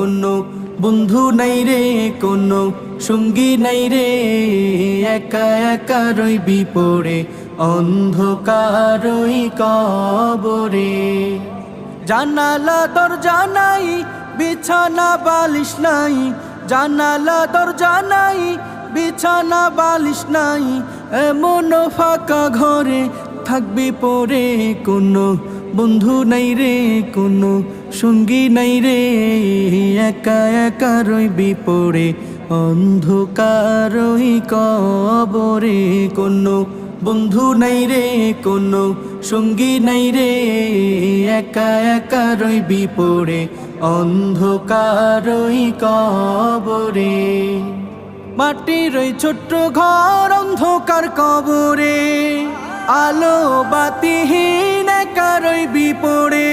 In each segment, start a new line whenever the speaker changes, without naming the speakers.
কোনো বন্ধু নাই রে, কোনো সঙ্গী নাই রে, একা একা রইবি পড়ে অন্ধকারই কবরে। জানালা দরজা নাই, বিছানা বালিশ নাই, জানালা দরজা নাই, বিছানা বালিশ নাই, এমন ফাঁকা ঘরে থাকবি পড়ে। কোনো বন্ধু নাই রে, কোনো সঙ্গী নাই রে, একা একা রইবি পড়ে অন্ধকারই কবরে। কোনো বন্ধু নাই রে, কোনো সঙ্গী নাই রে, একা একা রইবি পড়ে অন্ধকারই কবরে। মাটির ওই ছোট্ট ঘর অন্ধকার কবরে, আলো বাতিহীন একা রইবি পড়ে।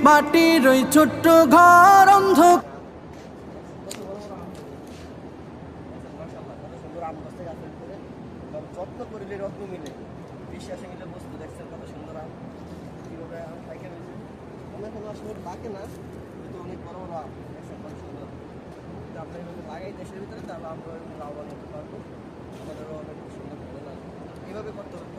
মাটির ওই ছোট্ট ঘর অন্ধকার।
যত্ন করিলে রত্ন মিলে, বিশ্বাসে মিলে বস্তু। দেখছেন কত সুন্দর আম, কীভাবে আম পাইকে রয়েছে। অনেক আসলে থাকে না, কিন্তু অনেক বড় বড় আম। দেখছেন কত সুন্দর। আপনি এভাবে লাগাই দেশের ভিতরে, তাহলে আমরা লাভবান হতে পারবো, আমাদেরও অনেক সুন্দর ভালো লাগবে। এইভাবে করতে হবে।